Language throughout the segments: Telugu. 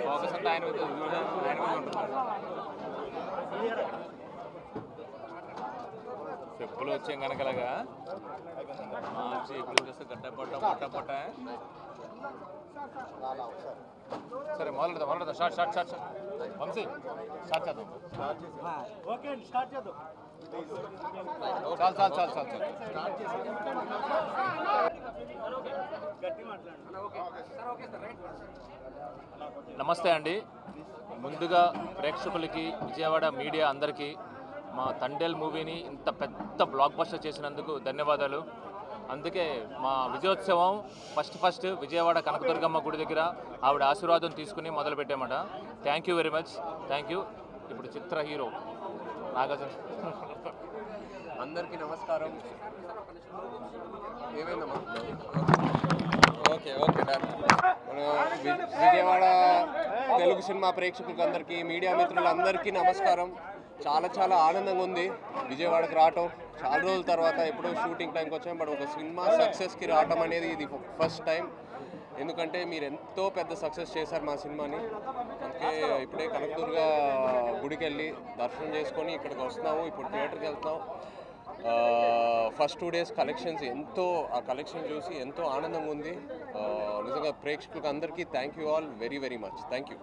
ఫోకస్ అంటే ఆయన చెప్పులు వచ్చాం కనుకలాగా మార్చి ఎప్పుడు చేస్తే గడ్డ పొట్ట సరే మొదలెడదాం స్టార్ట్ వంశీ స్టార్ట్ చేద్దాం చాలు నమస్తే అండి. ముందుగా ప్రేక్షకులకి, విజయవాడ మీడియా అందరికీ మా తండేల్ మూవీని ఇంత పెద్ద బ్లాక్ బస్టర్ చేసినందుకు ధన్యవాదాలు. అందుకే మా విజయోత్సవం ఫస్ట్ విజయవాడ కనకదుర్గమ్మ గుడి దగ్గర ఆవిడ ఆశీర్వాదం తీసుకుని మొదలుపెట్టామట. Thank you very much. Thank you. ఇప్పుడు చిత్ర హీరో నాగార్జున. అందరికీ నమస్కారం. ఏమైందమ్మా? Okay done. Vijayawada Telugu cinema ప్రేక్షకులకు అందరికీ, మీడియా మిత్రులందరికీ నమస్కారం. చాలా ఆనందంగా ఉంది విజయవాడకి రావటం. చాలా రోజుల తర్వాత ఎప్పుడో షూటింగ్ టైంకి వచ్చాం. బట్ ఒక సినిమా సక్సెస్కి రావటం అనేది ఇది ఫస్ట్ టైం. ఎందుకంటే మీరు ఎంతో పెద్ద సక్సెస్ చేశారు మా సినిమాని. అందుకే ఇప్పుడే కనకదుర్గ గుడికి వెళ్ళి దర్శనం చేసుకొని ఇక్కడికి వస్తున్నాము. ఇప్పుడు థియేటర్కి వెళ్తాం. ఫస్ట్ 2 days కలెక్షన్స్ ఆ కలెక్షన్ చూసి ఎంతో ఆనందంగా ఉంది. నిజంగా ప్రేక్షకులకు అందరికీ thank you all very much. Thank you.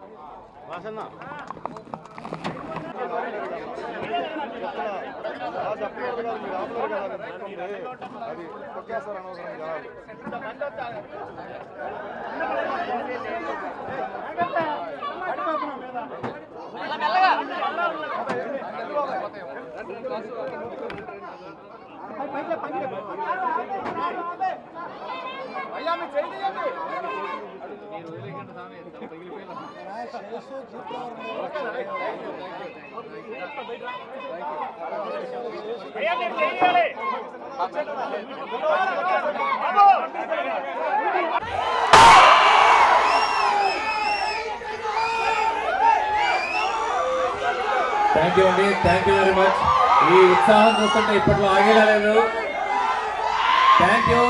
Thank you అండి. Thank you very much. ఈ ఉత్సాహం చూస్తుంటే ఇప్పట్లో ఆగేలా లేదు. Thank you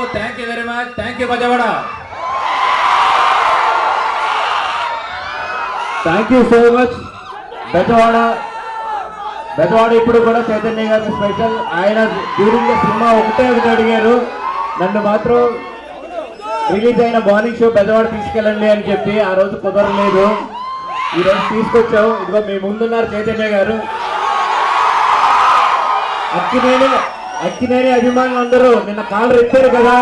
very much. Thank you Bezawada. Thank you so much Bezawada. ఇప్పుడు కూడా చైతన్య గారి స్పెషల్. ఆయన డ్యూరింగ్ ద సినిమా ఒకటే అడిగారు, నన్ను మాత్రం రిలీజ్ అయిన మార్నింగ్ షో బెజవాడ తీసుకెళ్ళండి అని చెప్పి. ఆ రోజు కుదరలేదు. ఈరోజు తీసుకొచ్చావు. ఇదిగో మీ ముందున్నారు చైతన్య గారు. అక్కినేని అభిమానులు అందరూ నిన్న కాళ్ళు ఎత్తారు కదా.